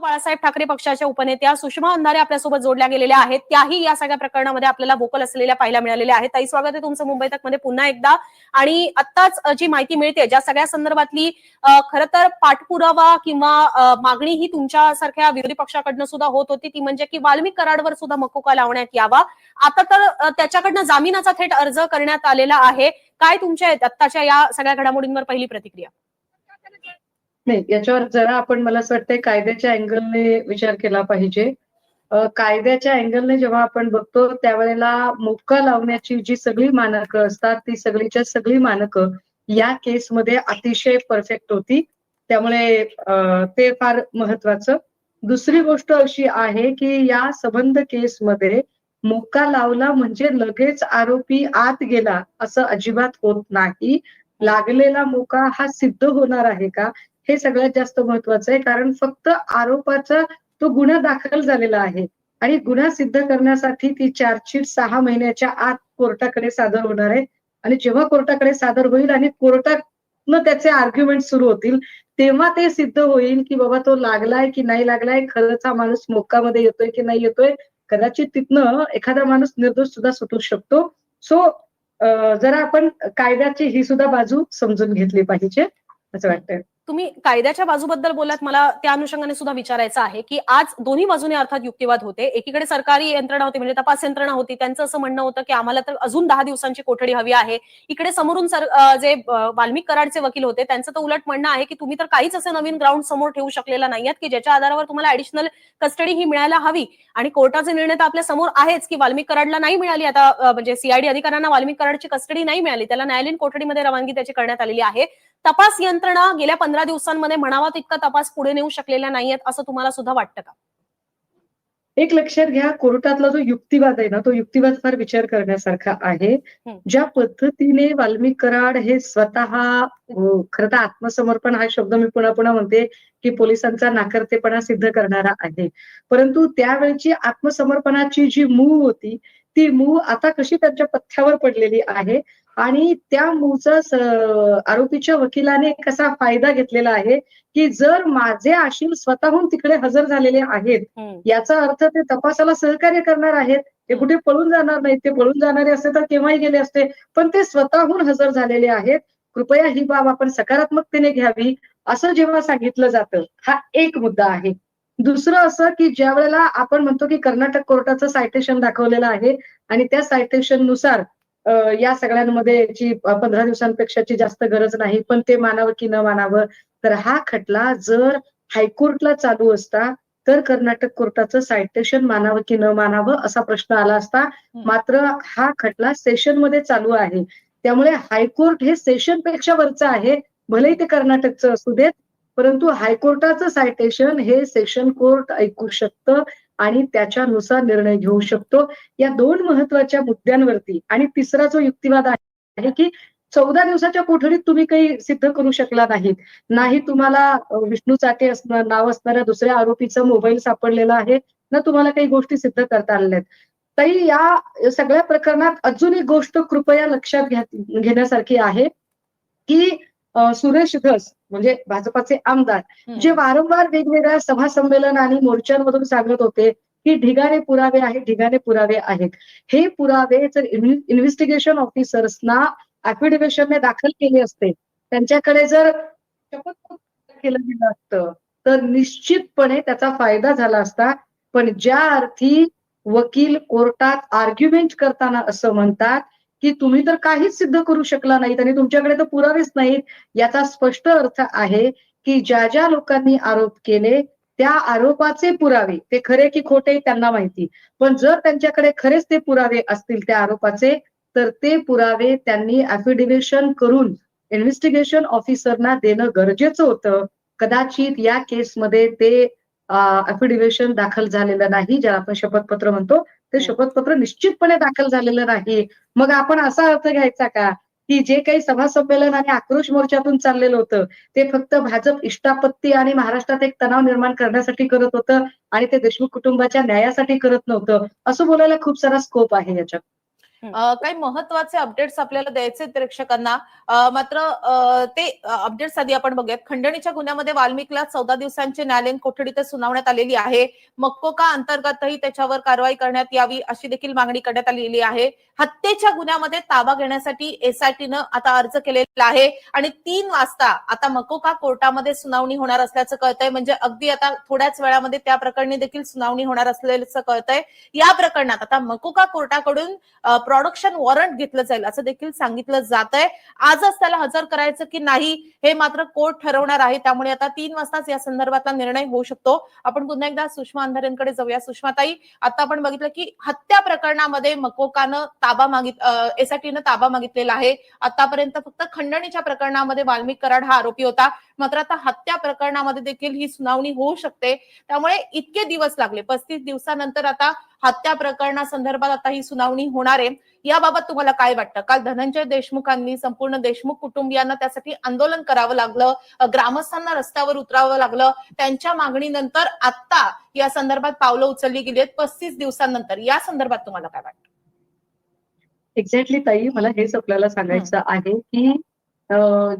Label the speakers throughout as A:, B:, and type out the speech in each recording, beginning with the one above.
A: बाळासाहेब ठाकरे पक्षाच्या उपनेत्या सुषमा अंधारे आपल्यासोबत जोडल्या गेलेल्या आहेत. त्याही या सगळ्या प्रकरणामध्ये आपल्याला व्होकल असलेल्या पाहायला मिळालेल्या आहेत. ताई, स्वागत आहे तुमचं मुंबई तक मध्ये पुन्हा एकदा. आणि आत्ताच जी माहिती मिळते, ज्या सगळ्या संदर्भातली खरं तर पाठपुरावा किंवा मागणी ही तुमच्यासारख्या विरोधी पक्षाकडनं सुद्धा होत होती, ती म्हणजे की वाल्मिक कराडवर सुद्धा मकोका लावण्यात यावा. आता तर त्याच्याकडनं जामिनाचा थेट अर्ज करण्यात आलेला आहे. काय तुमच्या आत्ताच्या या सगळ्या घडामोडींवर पहिली प्रतिक्रिया?
B: नाही, याच्यावर जरा आपण मला असं वाटतंय कायद्याच्या अँगलने विचार केला पाहिजे. कायद्याच्या अँगलने जेव्हा आपण बघतो त्यावेळेला मोक्का लावण्याची जी सगळी मानकं असतात ती सगळीच्या सगळी मानकं या केसमध्ये अतिशय परफेक्ट होती. त्यामुळे ते फार महत्वाचं. दुसरी गोष्ट अशी आहे की या संबंध केसमध्ये मोक्का लावला म्हणजे लगेच आरोपी आत गेला असं अजिबात होत नाही. लागलेला मोका हा सिद्ध होणार आहे का, हे सगळ्यात जास्त महत्वाचं आहे. कारण फक्त आरोपाचा तो गुन्हा दाखल झालेला आहे आणि गुन्हा सिद्ध करण्यासाठी ती चार्जशीट 6 महिन्याच्या आत कोर्टाकडे सादर होणार आहे. आणि जेव्हा कोर्टाकडे सादर होईल आणि कोर्टातनं त्याचे आर्ग्युमेंट सुरू होतील, तेव्हा ते सिद्ध होईल की बाबा तो लागलाय की नाही लागलाय, खरंच हा माणूस मोक्कामध्ये येतोय की नाही येतोय. कदाचित तिथनं एखादा माणूस निर्दोष सुद्धा सुटू शकतो. सो जरा आपण कायद्याची ही सुद्धा बाजू समजून घेतली पाहिजे असं वाटतंय.
A: तुम्ही कायद्याच्या बाजूबद्दल बोलात, मला त्या अनुषंगाने सुद्धा विचारायचं आहे की आज दोन्ही बाजूने अर्थात युक्तिवाद होते. एकीकडे सरकारी यंत्रणा होती, म्हणजे तपास यंत्रणा होती, त्यांचं असं म्हणणं होतं की आम्हाला तर अजून 10 दिवसांची कोठडी हवी आहे. इकडे समोरून जे वाल्मिक कराडचे वकील होते त्यांचं तर उलट म्हणणं आहे की तुम्ही तर काहीच असं नवीन ग्राउंड समोर ठेवू शकलेला नाहीयेत की ज्याच्या आधारावर तुम्हाला ऍडिशनल कस्टडी ही मिळायला हवी. आणि कोर्टाचे निर्णय तर आपल्या समोर आहेच की वाल्मिक कराडला नाही मिळाली. आता म्हणजे सीआयडी अधिकाऱ्यांना वाल्मिक कराडची कस्टडी नाही मिळाली, त्याला न्यायालयीन कोठडीमध्ये रवानगी त्याची करण्यात आलेली आहे. तपास यंत्रणा गेल्या 15 दिवसांमध्ये म्हणावा तितका तपास पुढे नेऊ शकलेल्या नाहीयेत असं तुम्हाला सुद्धा वाटतं का?
B: एक लक्षात घ्या, कोर्टातला जो युक्तिवाद आहे ना, तो युक्तिवाद फार विचार करण्यासारखा आहे. ज्या पद्धतीने वाल्मिक कराड हे स्वतः खरं तर आत्मसमर्पण हा शब्द मी पुन्हा पुन्हा म्हणते की पोलिसांचा नाकर्तेपणा सिद्ध करणारा आहे. परंतु त्यावेळची आत्मसमर्पणाची जी मूव होती ती मूव आता कशी त्यांच्या पथ्यावर पडलेली आहे आणि त्या मूवचा आरोपीच्या वकिलाने कसा फायदा घेतलेला आहे की जर माझे आशील स्वतःहून तिकडे हजर झालेले आहेत याचा अर्थ ते तपासाला सहकार्य करणार आहेत, ते कुठे पळून जाणार नाहीत. ते पळून जाणारे असते तर केव्हाही गेले असते, पण ते स्वतःहून हजर झालेले आहेत. कृपया ही बाब आपण सकारात्मकतेने घ्यावी असं जेव्हा सांगितलं जातं, हा एक मुद्दा आहे. दुसरं असं की ज्या वेळेला आपण म्हणतो की कर्नाटक कोर्टाचं सायटेशन दाखवलेलं आहे आणि त्या सायटेशन नुसार या सगळ्यांमध्ये याची 15 दिवसांपेक्षाची जास्त गरज नाही, पण ते मानावं की न मानावं. तर हा खटला जर हायकोर्टला चालू असता तर कर्नाटक कोर्टाचं सायटेशन मानावं की न मानावं असा प्रश्न आला असता. मात्र हा खटला सेशन मध्ये चालू आहे, त्यामुळे हायकोर्ट हे सेशन पेक्षा वरचं आहे. भलेही ते कर्नाटकचं असू देत, परंतु हायकोर्टाचं सायटेशन हे सेशन कोर्ट ऐकू शकतं आणि त्याच्यानुसार निर्णय घेऊ शकतो. या दोन महत्वाच्या मुद्द्यांवरती. आणि तिसरा जो युक्तिवाद आहे की 14 दिवसाच्या कोठडीत तुम्ही काही सिद्ध करू शकला नाहीत, नाही तुम्हाला विष्णू चाटे नाव असणाऱ्या दुसऱ्या आरोपीचा मोबाईल सापडलेला आहे, ना तुम्हाला काही गोष्टी सिद्ध करता आलेल्या आहेत. ताई, या सगळ्या प्रकरणात अजून एक गोष्ट कृपया लक्षात घेण्यासारखी आहे की सुरेश धस म्हणजे भाजपाचे आमदार जे वारंवार वेगवेगळ्या सभा संमेलन आणि मोर्चांमधून सांगत होते की ढिगारे पुरावे आहेत, ढिगारे पुरावे आहेत. हे पुरावे जर इन्व्हेस्टिगेशन ऑफिसर्सना ऍफिडेव्हिशनने दाखल केले असते, त्यांच्याकडे जर शपथपत्र केलं गेलं असतं तर निश्चितपणे त्याचा फायदा झाला असता. पण ज्या अर्थी वकील कोर्टात आर्ग्युमेंट करताना असं म्हणतात की तुम्ही तर काहीच सिद्ध करू शकला नाहीत आणि तुमच्याकडे तर पुरावेच नाहीत, याचा स्पष्ट अर्थ आहे की ज्या ज्या लोकांनी आरोप केले त्या आरोपाचे पुरावे ते खरे की खोटे त्यांना माहिती, पण जर त्यांच्याकडे खरेच ते पुरावे असतील त्या आरोपाचे तर ते पुरावे त्यांनी ऍफिडेव्हिशन करून इन्व्हेस्टिगेशन ऑफिसरना देणं गरजेचं होतं. कदाचित या केसमध्ये ते ऍफिडेव्हिशन दाखल झालेलं नाही, ज्याला आपण शपथपत्र म्हणतो, ते शपथपत्र निश्चितपणे दाखल झालेलं नाही. मग आपण असा अर्थ घ्यायचा का की जे काही सभा संमेलन आणि आक्रोश मोर्चातून चाललेलं होतं ते फक्त भाजप इष्टापत्ती आणि महाराष्ट्रात एक तणाव निर्माण करण्यासाठी करत होतं आणि ते देशमुख कुटुंबाच्या न्यायासाठी करत नव्हतं, असं बोलायला खूप सारा स्कोप आहे याच्यात.
C: काही महत्वाचे अपडेट्स आपल्याला द्यायचे प्रेक्षकांना. मात्र ते अपडेट्स आधी आपण बघूयात. खंडणीच्या गुन्ह्यामध्ये वाल्मिकला 14 दिवसांची न्यायालयीन कोठडी सुनावण्यात आलेली आहे. मकोका अंतर्गतही त्याच्यावर कारवाई करण्यात यावी अशी देखील मागणी करण्यात आलेली आहे. हत्येच्या गुन्ह्यामध्ये ताबा घेण्यासाठी एसआयटीनं आता अर्ज केलेला आहे आणि 3 वाजता आता मकोका कोर्टामध्ये सुनावणी होणार असल्याचं कळतंय. म्हणजे अगदी आता थोड्याच वेळामध्ये त्या प्रकरणी देखील सुनावणी होणार असल्याचं कळतंय. या प्रकरणात आता मकोका कोर्टाकडून प्रोडक्शन वॉरंट घेतलं जाईल असं देखील सांगितलं जात आहे. आजच त्याला हजर करायचं की नाही हे मात्र कोर्ट ठरवणार आहे. त्यामुळे आता 3 वाजताच या संदर्भातला निर्णय होऊ शकतो. आपण पुन्हा एकदा सुषमा अंधारेंकडे जाऊया. सुषमाताई, आता आपण बघितलं की हत्या प्रकरणामध्ये मकोकानं एसआयटीनं ताबा मागितलेला आहे. आतापर्यंत फक्त खंडणीच्या प्रकरणामध्ये वाल्मिक कराड हा आरोपी होता. मात्र आता हत्या प्रकरणामध्ये देखील ही सुनावणी होऊ शकते. त्यामुळे इतके दिवस लागले, 35 दिवसानंतर आता हत्या प्रकरणासंदर्भात आता ही सुनावणी होणार आहे. याबाबत तुम्हाला काय वाटतं? काल धनंजय देशमुखांनी संपूर्ण देशमुख कुटुंबियांना त्यासाठी आंदोलन करावं लागलं, ग्रामस्थांना रस्त्यावर उतरावं लागलं. त्यांच्या मागणीनंतर आता या संदर्भात पावलं उचलली गेली आहेत 35 दिवसांनंतर. या संदर्भात तुम्हाला काय वाटतं?
B: एक्झॅक्टली ताई, मला हेच आपल्याला सांगायचं आहे की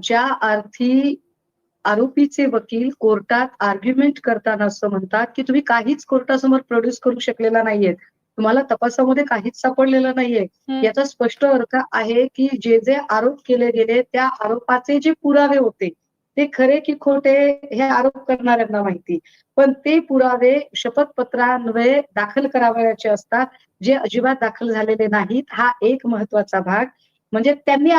B: ज्या अर्थी आरोपीचे वकील कोर्टात आर्ग्युमेंट करताना असं म्हणतात की तुम्ही काहीच कोर्टासमोर प्रोड्यूस करू शकलेला नाहीये, तुम्हाला तपासामध्ये काहीच सापडलेलं नाहीये, याचा स्पष्ट अर्थ आहे की जे जे आरोप केले गेले त्या आरोपाचे जे पुरावे होते ते खरे की खोटे हे आरोप करणाऱ्यांना माहिती, पण ते पुरावे शपथपत्रान्वये दाखल करावयाचे असतात, जे अजिबात दाखल झालेले नाहीत. हा एक महत्वाचा भाग. म्हणजे त्यांनी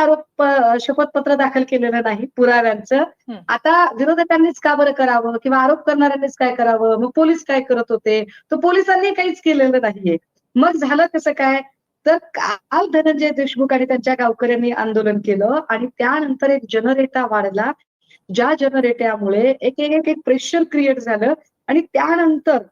B: शपथपत्र दाखल केलेलं नाही पुराव्यांचं. आता विरोधकांनीच का बरं करावं किंवा आरोप करणाऱ्यांनीच काय करावं? मग पोलीस काय करत होते? तर पोलिसांनी काहीच केलेलं नाहीये. मग झालं कसं काय? तर काल धनंजय देशमुख आणि त्यांच्या गावकऱ्यांनी आंदोलन केलं आणि त्यानंतर एक जनरेटा वाढला, ज्या जनरेट्यामुळे एक प्रेशर क्रिएट झालं आणि त्यानंतर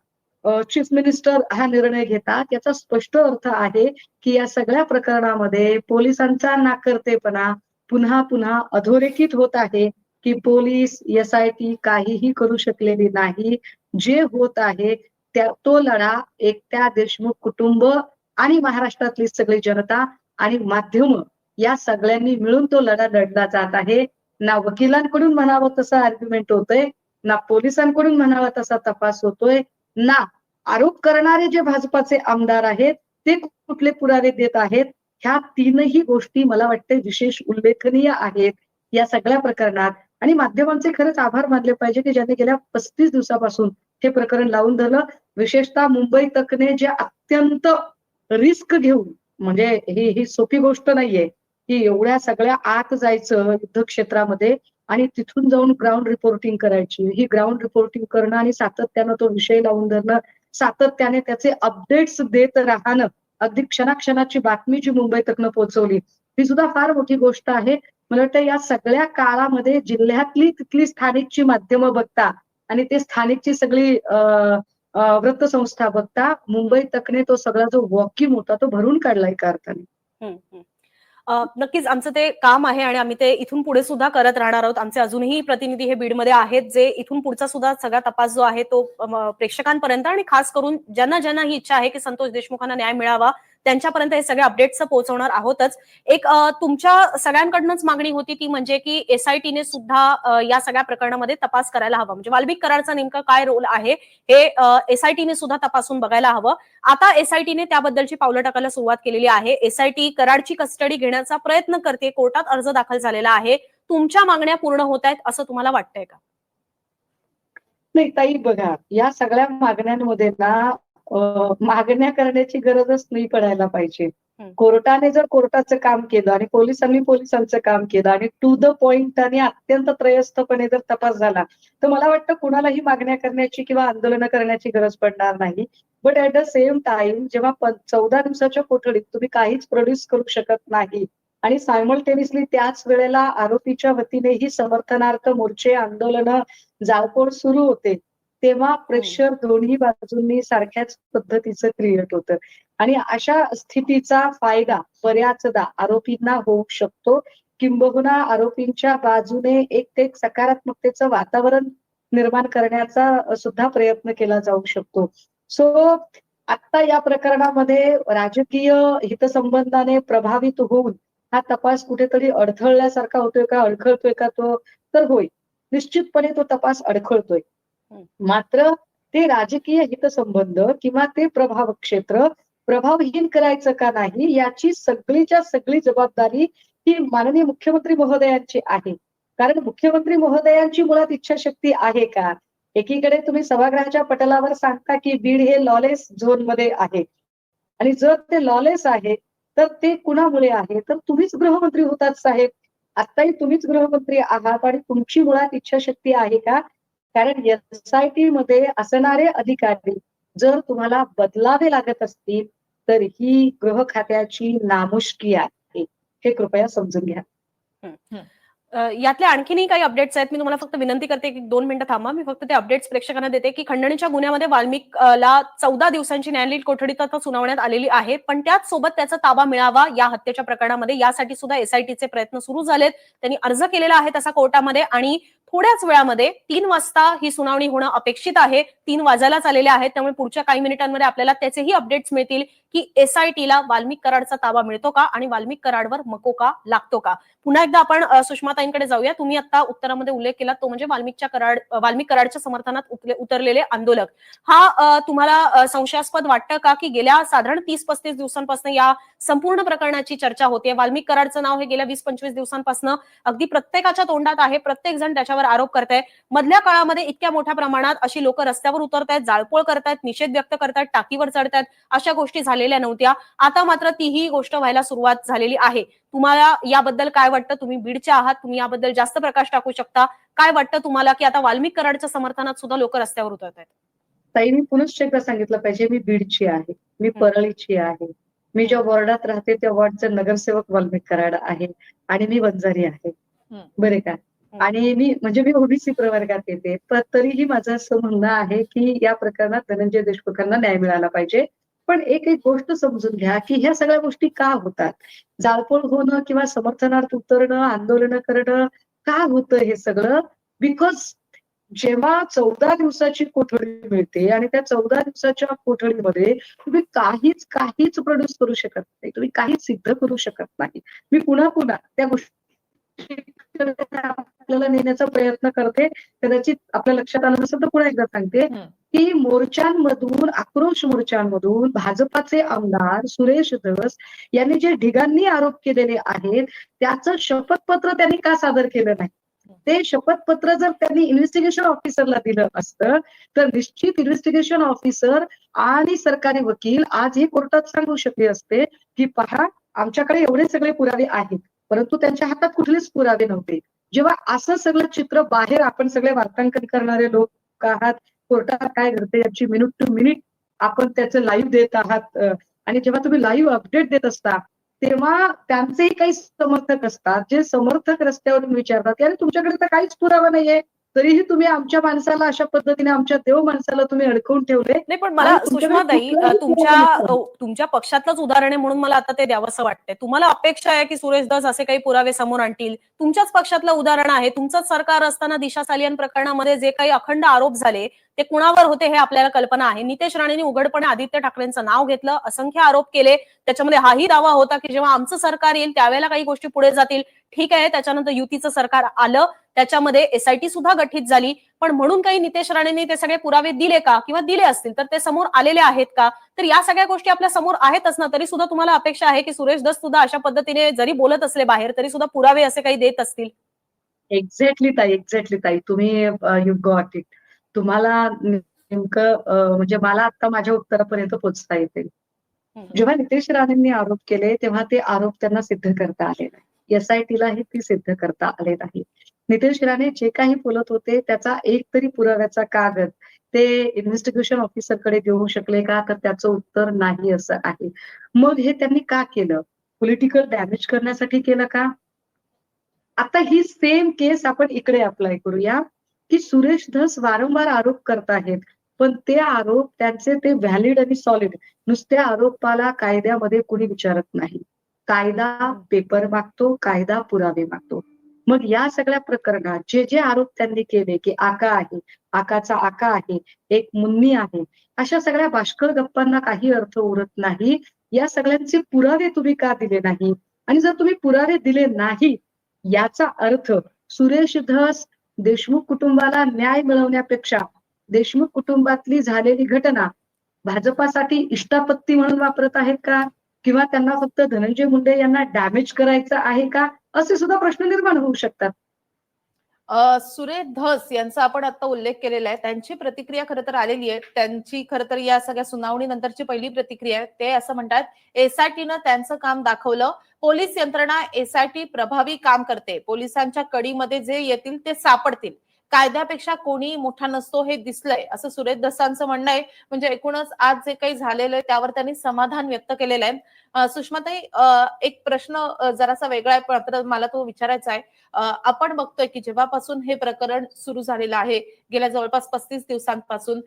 B: चीफ मिनिस्टर हा निर्णय घेतात. याचा स्पष्ट अर्थ आहे की या सगळ्या प्रकरणामध्ये पोलिसांचा नाकर्तेपणा पुन्हा पुन्हा अधोरेखित होत आहे की पोलीस एसआयटी काहीही करू शकलेली नाही. जे होत आहे तो लढा एकट्या देशमुख कुटुंब आणि महाराष्ट्रातली सगळी जनता आणि माध्यम या सगळ्यांनी मिळून तो लढा लढला जात आहे. ना वकिलांकडून म्हणावं तसं आर्ग्युमेंट होतोय, ना पोलिसांकडून म्हणावा तसा तपास होतोय, ना आरोप करणारे जे भाजपाचे आमदार आहेत ते कुठले पुरावे देत आहेत. ह्या तीनही गोष्टी मला वाटते विशेष उल्लेखनीय आहेत या सगळ्या प्रकरणात. आणि माध्यमांचे खरंच आभार मानले पाहिजे की ज्यांनी गेल्या 35 दिवसापासून हे प्रकरण लावून धरलं. विशेषतः मुंबई तकने जे अत्यंत रिस्क घेऊन, म्हणजे ही सोपी गोष्ट नाहीये की एवढ्या सगळ्या आत जायचं युद्ध क्षेत्रामध्ये आणि तिथून जाऊन ग्राउंड रिपोर्टिंग करायची, ही ग्राउंड रिपोर्टिंग करणं आणि सातत्यानं तो विषय लावून धरणं, सातत्याने त्याचे अपडेट्स देत राहणं, अगदी क्षणाक्षणाची बातमी जी मुंबई तकनं पोहोचवली ही सुद्धा फार मोठी गोष्ट आहे. मला वाटतं या सगळ्या काळामध्ये जिल्ह्यातली तिथली स्थानिकची माध्यमं बघता आणि ते स्थानिकची सगळी वृत्तसंस्था बघता मुंबई तकने तो सगळा जो वॉक्यूम होता तो भरून काढला एका अर्थाने.
A: नक्कीच आमचं ते काम आहे आणि आम्ही ते इथून पुढे सुद्धा करत राहणार आहोत. आमचे अजूनही प्रतिनिधी हे बीडमध्ये आहेत जे इथून पुढचा सुद्धा सगळा तपास जो आहे तो प्रेक्षकांपर्यंत आणि खास करून ज्यांना ही इच्छा आहे की संतोष देशमुखांना न्याय मिळावा त्यांच्यापर्यंत हे सगळे अपडेट्स पोहोचवणार आहोतच. एक तुमच्या सगळ्यांकडूनच मागणी होती ती म्हणजे की एसआयटीने सुद्धा या सगळ्या प्रकरणामध्ये तपास करायला हवा. म्हणजे वाल्मिक कराडचा नेमका काय रोल आहे हे एसआयटीने सुद्धा तपासून बघायला हवं. आता एसआयटीने त्याबद्दलची पावलं टाकायला सुरुवात केलेली आहे. एसआयटी कराडची कस्टडी घेण्याचा प्रयत्न करते, कोर्टात अर्ज दाखल झालेला आहे. तुमच्या मागण्या पूर्ण होत आहेत असं तुम्हाला वाटतंय का?
B: नाही ताई, बघा या सगळ्या मागण्यांमध्ये ना मागण्या करण्याची गरजच नाही पडायला पाहिजे. कोर्टाने जर कोर्टाचं काम केलं आणि पोलिसांनी पोलिसांचं काम केलं आणि टू द पॉइंट आणि अत्यंत त्रयस्थपणे जर तपास झाला तर मला वाटतं कुणालाही मागण्या करण्याची किंवा आंदोलनं करण्याची गरज पडणार नाही. But at the same time जेव्हा 14 दिवसाच्या कोठडीत तुम्ही काहीच प्रोड्यूस करू शकत नाही आणि सायमल्टेनियसली त्याच वेळेला आरोपीच्या वतीनेही समर्थनार्थ मोर्चे, आंदोलनं, जाळपोळ सुरू होते, तेव्हा प्रेशर दोन्ही बाजूंनी सारख्याच पद्धतीचं क्रिएट होतं आणि अशा स्थितीचा फायदा बऱ्याचदा आरोपींना होऊ शकतो. किंबहुना आरोपींच्या बाजूने एक सकारात्मकतेचं वातावरण निर्माण करण्याचा सुद्धा प्रयत्न केला जाऊ शकतो. सो आता या प्रकरणामध्ये राजकीय हितसंबंधाने प्रभावित होऊन हा तपास कुठेतरी अडथळल्यासारखा होतोय का, अडखळतोय का तो, तर होय, निश्चितपणे तो तपास अडखळतोय. मात्र ते राजकीय हितसंबंध किंवा ते प्रभाव क्षेत्र प्रभावहीन करायचं का नाही याची सगळीच्या सगळी जबाबदारी ही माननीय मुख्यमंत्री महोदयांची आहे. कारण मुख्यमंत्री महोदयांची मुळात इच्छाशक्ती आहे का? एकीकडे तुम्ही सभागृहाच्या पटलावर सांगता की बीड हे लॉलेस झोन मध्ये आहे, आणि जर ते लॉलेस आहे तर ते कुणामुळे आहे, तर तुम्हीच गृहमंत्री होतात साहेब. आत्ताही तुम्हीच गृहमंत्री आहात आणि तुमची मुळात इच्छाशक्ती आहे का? कारण एसआयटी मध्ये असणारे अधिकारी जर तुम्हाला बदलावे लागत असतील तर ही गृह खात्याची नामुष्की आहे, हे कृपया समजून घ्या.
A: यातले आणखीनही काही अपडेट्स आहेत. मी तुम्हाला फक्त विनंती करते की 2 मिनिटं थांबा. मी फक्त ते अपडेट्स प्रेक्षकांना देते की खंडणीच्या गुन्ह्यामध्ये वाल्मिकला 14 दिवसांची न्यायालयीन कोठडीत आता सुनावण्यात आलेली आहे. पण त्याच सोबत त्याचा ताबा मिळावा या हत्येच्या प्रकरणामध्ये यासाठी सुद्धा एसआयटीचे प्रयत्न सुरू झालेत. त्यांनी अर्ज केलेला आहे तसा कोर्टामध्ये आणि थोड्याच वेळामध्ये 3 वाजता ही सुनावणी होणं अपेक्षित आहे. 3 वाजायलाच आलेले आहेत. त्यामुळे पुढच्या काही मिनिटांमध्ये आपल्याला त्याचेही अपडेट्स मिळतील की एसआयटीला वाल्मिक कराडचा ताबा मिळतो का आणि वाल्मिक कराडवर मकोका लागतो का. पुन्हा एकदा आपण सुषमाताईंकडे जाऊया. तुम्ही आता उत्तरामध्ये उल्लेख केला तो म्हणजे वाल्मिक कराडच्या समर्थनात उतरलेले आंदोलक. हा तुम्हाला संशयास्पद वाटतं का की गेल्या साधारण 30-35 दिवसांपासून या संपूर्ण प्रकरणाची चर्चा होते. वाल्मिक कराडचं नाव हे गेल्या 20-25 दिवसांपासून अगदी प्रत्येकाच्या तोंडात आहे. प्रत्येक जण त्याच्यावर आरोप करताय. मधल्या काळामध्ये इतक्या मोठ्या प्रमाणात अशी लोक रस्त्यावर उतरतायत, जाळपोळ करतायत, निषेध व्यक्त करतायत, टाकीवर चढतायत, अशा गोष्टी झालेल्या नव्हत्या. आता मात्र तीही गोष्ट व्हायला सुरुवात झालेली आहे. तुम्हाला याबद्दल काय वाटतं? तुम्ही बीडचे आहात, तुम्ही याबद्दल जास्त प्रकाश टाकू शकता. काय वाटतं तुम्हाला की आता वाल्मिक कराडच्या समर्थनात सुद्धा लोक रस्त्यावर उतरत आहेत?
B: ताई, मी पुनश्च एकदा सांगितलं पाहिजे, मी बीडची आहे, मी परळीची आहे, मी ज्या वॉर्डात राहते त्या वॉर्डचे नगरसेवक वाल्मिक कराड आहे आणि मी वंजारी आहे, बरे का. आणि मी ओबीसी प्रवर्गात येते, पण तरीही माझं असं म्हणणं आहे की या प्रकरणात धनंजय देशमुखांना न्याय मिळाला पाहिजे. पण एक गोष्ट समजून घ्या की ह्या सगळ्या गोष्टी का होतात. जाळपोळ होणं किंवा समर्थनार्थ उतरणं, आंदोलन करणं का होतं हे सगळं? बिकॉज जेव्हा 14 दिवसाची कोठडी मिळते आणि त्या 14 दिवसाच्या कोठडीमध्ये तुम्ही काहीच प्रोड्यूस करू शकत नाही, तुम्ही काहीच सिद्ध करू शकत नाही. मी पुन्हा त्या गोष्टी आपल्याला नेण्याचा प्रयत्न करते. कदाचित आपल्या लक्षात आलं नसेल तर पुन्हा एकदा सांगते की आक्रोश मोर्चांमधून भाजपाचे आमदार सुरेश धस यांनी जे ढिगांनी आरोप केलेले आहेत त्याचं शपथपत्र त्यांनी का सादर केलं नाही? ते शपथपत्र जर त्यांनी इन्व्हेस्टिगेशन ऑफिसरला दिलं असतं तर निश्चित इन्व्हेस्टिगेशन ऑफिसर आणि सरकारी वकील आज हे कोर्टात सांगू शकले असते की पहा, आमच्याकडे एवढे सगळे पुरावे आहेत, परंतु त्यांच्या हातात कुठलेच पुरावे नव्हते. जेव्हा असं सगळं चित्र बाहेर आपण सगळे वार्तांकन करणारे लोक आहात, कोर्टात काय घडते याची मिनिट टू मिनिट आपण त्याचं लाईव्ह देत आहात, आणि जेव्हा तुम्ही लाईव्ह अपडेट देत असता तेव्हा त्यांचेही काही समर्थक असतात जे समर्थक रस्त्यावरून विचारतात की अरे तुमच्याकडे तर काहीच पुरावा नाहीये, तरीही तुम्ही आमच्या माणसाला अशा पद्धतीने, आमच्या देव माणसाला तुम्ही अडकवून ठेवले.
A: नाही, पण मला सुषमाताई तुमच्या पक्षातलंच उदाहरण आहे म्हणून मला आता ते द्यावंसं वाटतंय. तुम्हाला अपेक्षा आहे की सुरेश धस असे काही पुरावे समोर आणतील? तुमच्याच पक्षातलं उदाहरण आहे. तुमचंच सरकार असताना दिशा सालियन प्रकरणामध्ये जे काही अखंड आरोप झाले ते कुणावर होते हे आपल्याला कल्पना आहे. नितेश राणेंनी उघडपणे आदित्य ठाकरेंचं नाव घेतलं, असंख्य आरोप केले. त्याच्यामध्ये हाही दावा होता की जेव्हा आमचं सरकार येईल त्यावेळेला काही गोष्टी पुढे जातील. ठीक आहे, त्याच्यानंतर युतीचं सरकार आलं, त्याच्यामध्ये एसआयटी सुद्धा गठीत झाली. पण म्हणून काही नितेश राणेंनी ते सगळे पुरावे दिले का, किंवा दिले असतील तर ते समोर आलेले आहेत का? तर या सगळ्या गोष्टी आपल्या समोर आहेतच ना. तरी सुद्धा तुम्हाला अपेक्षा आहे की सुरेश धस सुद्धा अशा पद्धतीने जरी बोलत असले बाहेर तरी सुद्धा पुरावे असे काही देत असतील?
B: एक्झॅक्टली ताई, तुम्ही यू गॉट इट. तुम्हाला नेमकं म्हणजे मला आता माझ्या उत्तरापर्यंत पोहोचता येते. जेव्हा नितेश राणेंनी आरोप केले तेव्हा ते आरोप त्यांना सिद्ध करता आले नाही, एसआयटीलाही ती सिद्ध करता आले नाही. नितेश राणे जे काही बोलत होते त्याचा एक तरी पुराव्याचा कागद ते इन्व्हेस्टिगेशन ऑफिसरकडे देऊ शकले का, तर त्याचं उत्तर नाही असं आहे. मग हे त्यांनी का केलं? पॉलिटिकल डॅमेज करण्यासाठी केलं का? आता ही सेम केस आपण इकडे अप्लाय करूया की सुरेश धस वारंवार आरोप करत आहेत, पण ते आरोप त्यांचे ते व्हॅलिड आणि सॉलिड. नुसत्या आरोपाला कायद्यामध्ये कुणी विचारत नाही. कायदा पेपर मागतो, कायदा पुरावे मागतो. मग या सगळ्या प्रकरणात जे जे आरोप त्यांनी केले की आका आहे, आकाचा आका आहे, एक मुन्नी आहे, अशा सगळ्या बाष्कळ गप्पांना काही अर्थ उरत नाही. या सगळ्यांचे पुरावे तुम्ही का दिले नाही? आणि जर तुम्ही पुरावे दिले नाही, याचा अर्थ सुरेश धस देशमुख कुटुंबाला न्याय मिळवण्यापेक्षा देशमुख कुटुंबातली झालेली घटना भाजपासाठी इष्टापत्ती म्हणून वापरत आहेत का? किंवा त्यांना फक्त धनंजय मुंडे यांना डॅमेज करायचं आहे का? असे सुद्धा प्रश्न निर्माण होऊ शकतात.
C: सुरेश धस यांचा आपण आता उल्लेख केलेला आहे. त्यांची प्रतिक्रिया खरं तर आलेली आहे. त्यांची खरं तर या सगळ्या सुनावणी नंतरची पहिली प्रतिक्रिया आहे. ते असं म्हणतात, एसआयटीनं त्यांचं काम दाखवलं. पोलीस यंत्रणा एसआयटी प्रभावी काम करते. पोलिसांच्या कडीमध्ये जे येतील ते सापडतील. कायद्यापेक्षा कोणी मोठा नसतो हे दिसलंय, असं सुरेश धसांचं म्हणणं आहे. म्हणजे एकूणच आज जे काही झालेलं आहे त्यावर त्यांनी समाधान व्यक्त केलेलं आहे. सुषमाताई, एक प्रश्न जरासा वेगळा आहे, मात्र मला तो विचारायचा आहे. आपण बघतोय की जेव्हापासून हे प्रकरण सुरू झालेलं आहे, गेल्या जवळपास 35 दिवसांपासून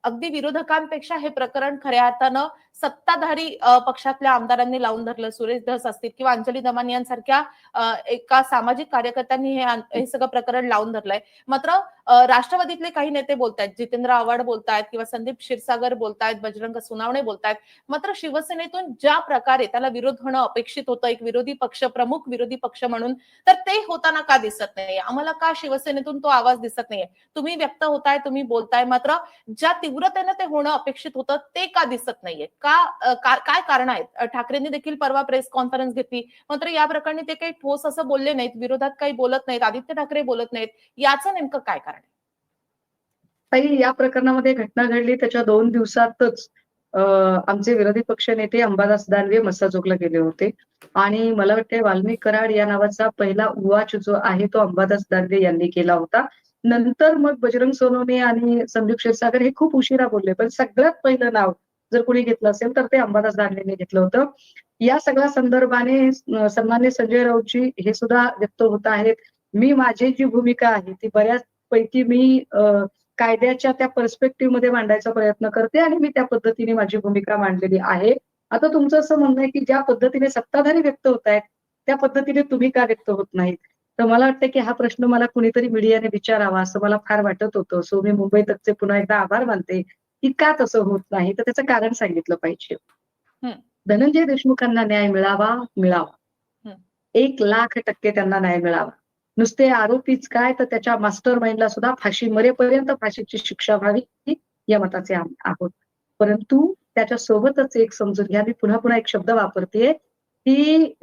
C: अगदी विरोधकांपेक्षा हे प्रकरण खऱ्या अर्थानं सत्ताधारी पक्षातल्या आमदारांनी लावून धरलं. सुरेश धस असतील किंवा अंजली दमानी यांसारख्या एका सामाजिक कार्यकर्त्यांनी हे सगळं प्रकरण लावून धरलंय. मात्र राष्ट्रवादीतले काही नेते बोलतायत, जितेंद्र आव्हाड बोलतायत किंवा संदीप क्षीरसागर बोलतायत, बजरंग सोनावणे बोलतायत. मात्र शिवसेनेतून ज्या प्रकारे त्याला विरोध होणं अपेक्षित होतं, एक विरोधी पक्ष, प्रमुख विरोधी पक्ष म्हणून, तर ते होताना का दिसत नाहीये? आम्हाला का शिवसेनेतून तो आवाज दिसत नाहीये? तुम्ही व्यक्त होताय, तुम्ही बोलताय, मात्र ज्या तीव्रतेनं ते होणं अपेक्षित होतं ते का दिसत नाहीये? काय कारण आहेत? ठाकरेंनी देखील परवा प्रेस कॉन्फरन्स घेतली, मात्र या प्रकरणी ते काही ठोस असं बोलले नाहीत, विरोधात काही बोलत नाहीत, आदित्य ठाकरे बोलत नाहीत. याचं नेमकं काय कारण आहे?
B: ताई, या प्रकरणामध्ये घटना घडली त्याच्या 2 दिवसातच आमचे विरोधी पक्ष नेते अंबादास दानवे मस्साजोगला गेले होते आणि मला वाटते वाल्मिक कराड या नावाचा पहिला उवाच जो आहे तो अंबादास दानवे यांनी केला होता. नंतर मग बजरंग सोनवणे आणि संदीप क्षीरसागर हे खूप उशिरा बोलले, पण सगळ्यात पहिलं नाव जर कोणी घेतलं असेल तर ते अंबादास दानवेने घेतलं होतं. या सगळ्या संदर्भाने सन्माननीय संजय राऊतजी हे सुद्धा व्यक्त होत आहेत. मी माझी जी भूमिका आहे ती बऱ्याचपैकी मी कायद्याच्या त्या पर्स्पेक्टिव्ह मध्ये मांडायचा प्रयत्न करते आणि मी त्या पद्धतीने माझी भूमिका मांडलेली आहे. आता तुमचं असं म्हणणं आहे की ज्या पद्धतीने सत्ताधारी व्यक्त होत आहेत त्या पद्धतीने तुम्ही का व्यक्त होत नाहीत? तर मला वाटतं की हा प्रश्न मला कुणीतरी मीडियाने विचारावा असं मला फार वाटत होतं. सो मी मुंबई तकचे पुन्हा एकदा आभार मानते की का तसं होत नाही, तर त्याचं कारण सांगितलं पाहिजे. धनंजय देशमुखांना न्याय मिळावा. 1,00,000% त्यांना न्याय मिळावा. नुसते आरोपीच काय तर त्याच्या मास्टर माइंडला सुद्धा फाशी मरेपर्यंत फाशीची शिक्षा व्हावी या मताचे आहोत. परंतु त्याच्या सोबतच एक समजून घ्या, मी पुन्हा पुन्हा एक शब्द वापरतेय की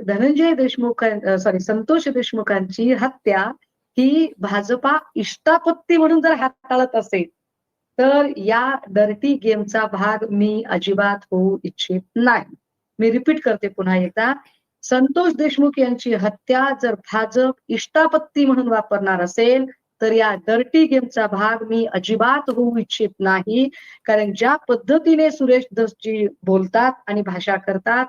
B: संतोष देशमुखांची हत्या ही भाजपा इष्टापत्ती म्हणून जर हाताळत असेल तर या डर्टी गेमचा भाग मी अजिबात होऊ इच्छित नाही. मी रिपीट करते पुन्हा एकदा, संतोष देशमुख यांची हत्या जर भाजप इष्टापत्ती म्हणून वापरणार असेल तर या डर्टी गेमचा भाग मी अजिबात होऊ इच्छित नाही. कारण ज्या पद्धतीने सुरेश धसजी बोलतात आणि भाषा करतात,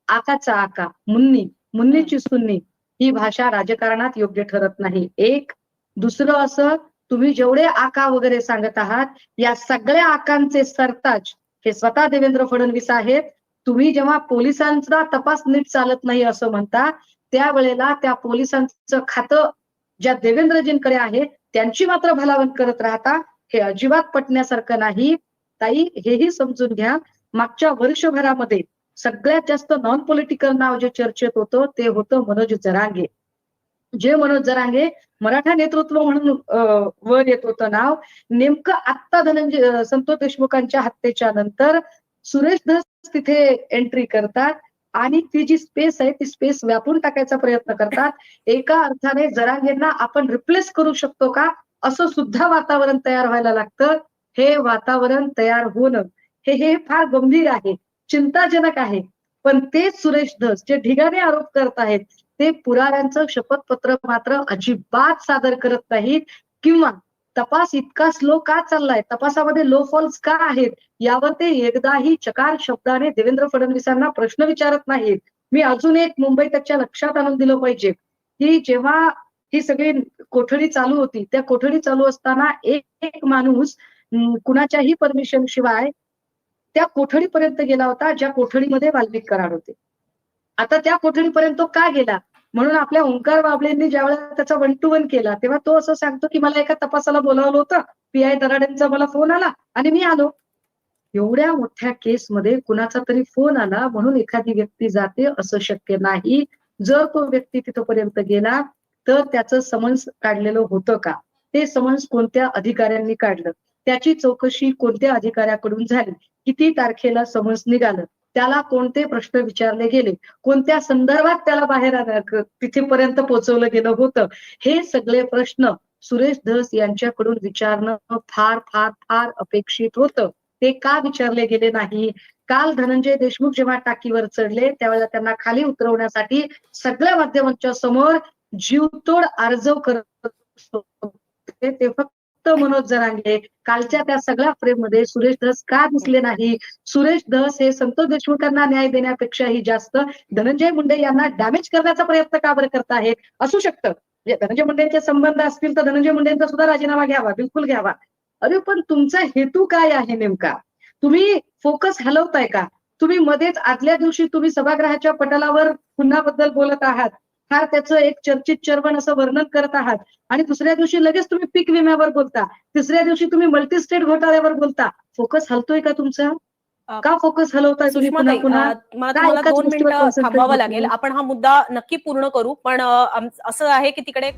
B: आकाचा आका, मुन्नीची सुन्नी, ही भाषा राजकारणात योग्य ठरत नाही. एक दुसरं असं, तुम्ही जेवढे आका वगैरे सांगत आहात या सगळ्या आकांचे सरताज हे स्वतः देवेंद्र फडणवीस आहेत. तुम्ही जेव्हा पोलिसांचा तपास नीट चालत नाही असं म्हणता त्यावेळेला त्या पोलिसांचं खातं ज्या देवेंद्रजींकडे आहे त्यांची मात्र भलावण करत राहता. हे अजिबात पटण्यासारखं नाही. ताई, हेही समजून घ्या, मागच्या वर्षभरामध्ये सगळ्यात जास्त नॉन पॉलिटिकल नाव जे चर्चेत होतं ते होतं मनोज जरांगे. जे मनोज जरांगे मराठा नेतृत्व म्हणून वर येत होतं नाव, नेमकं आत्ता संतोष देशमुखांच्या हत्येच्या नंतर सुरेश धस तिथे एंट्री करतात आणि ती जी स्पेस आहे ती स्पेस व्यापून टाकायचा प्रयत्न करतात. एका अर्थाने जरांगेंना आपण रिप्लेस करू शकतो का असं सुद्धा वातावरण तयार व्हायला लागतं. हे वातावरण तयार होणं हे फार गंभीर आहे, चिंताजनक आहे. पण तेच सुरेश धस जे ढिगाने आरोप करत आहेत ते पुराव्यांचं शपथपत्र मात्र अजिबात सादर करत नाहीत. किंवा तपास इतका स्लो का चाललाय, तपासामध्ये लो फॉल्स का आहेत, यावर ते एकदाही चकार शब्दाने देवेंद्र फडणवीसांना प्रश्न विचारत नाहीत. मी अजून एक मुंबई त्याच्या लक्षात आणून दिलं पाहिजे की जेव्हा ही सगळी कोठडी चालू होती त्या कोठडी चालू असताना एक माणूस कुणाच्याही परमिशन शिवाय त्या कोठडीपर्यंत गेला होता ज्या कोठडीमध्ये वाल्मिक कराड होते. आता त्या कोठडीपर्यंत तो का गेला म्हणून आपल्या ओंकार बाबळेंनी ज्यावेळेला त्याचा 1 to 1 केला तेव्हा तो असं सांगतो की मला एका तपासाला बोलावलं होतं, पी.आय. दराडेंचा मला फोन आला आणि मी आलो. एवढ्या मोठ्या केसमध्ये कुणाचा तरी फोन आला म्हणून एखादी व्यक्ती जाते असं शक्य नाही. जर तो व्यक्ती तिथपर्यंत गेला तर त्याचं समन्स काढलेलं होतं का? ते समन्स कोणत्या अधिकाऱ्यांनी काढलं? त्याची चौकशी कोणत्या अधिकाऱ्याकडून झाली? किती तारखेला समन्स निघालं? त्याला कोणते प्रश्न विचारले गेले? कोणत्या संदर्भात त्याला बाहेर तिथेपर्यंत पोहोचवलं गेलं होतं? हे सगळे प्रश्न सुरेश धस यांच्याकडून विचारणं फार फार फार अपेक्षित होतं. ते का विचारले गेले नाही? काल धनंजय देशमुख जेव्हा टाकीवर चढले त्यावेळेला त्यांना खाली उतरवण्यासाठी सगळ्या माध्यमांच्या समोर जीवतोड आर्जव करत होते. ते फक्त मनोज जरांगे. कालच्या त्या सगळ्या फ्रेम मध्ये सुरेश धस का दिसले नाही? सुरेश धस हे संतोष देशमुखांना न्याय देण्यापेक्षाही जास्त धनंजय मुंडे यांना डॅमेज करण्याचा प्रयत्न का बरं करतायत? असू शकतं धनंजय मुंडेंचे संबंध असतील तर धनंजय मुंडेंचा सुद्धा राजीनामा घ्यावा, बिलकुल घ्यावा. अरे पण तुमचा हेतू काय आहे नेमका? तुम्ही फोकस हलवताय का? तुम्ही मध्येच आदल्या दिवशी तुम्ही सभागृहाच्या पटलावर पुन्हाबद्दल बोलत आहात, फार त्याचं एक चर्चित चर्वण असं वर्णन करत आहात आणि दुसऱ्या दिवशी लगेच तुम्ही पीक विम्यावर बोलता, तिसऱ्या दिवशी तुम्ही मल्टी स्टेट घोटाळ्यावर बोलता. फोकस हलतोय का तुमचा? का फोकस हलवताय तुम्ही पुन्हा
A: सुषमाताई,
B: पुन्हा?
A: मला
B: का
A: तुम्हाला
B: एकाच
A: 2
B: गोष्टीवर
A: मिनिटं
B: कॉन्सन्ट्रेट
A: थांबावं
B: होत
A: लागेल.
B: नाही?
A: आपण हा मुद्दा नक्की पूर्ण करू, पण असं आहे की तिकडे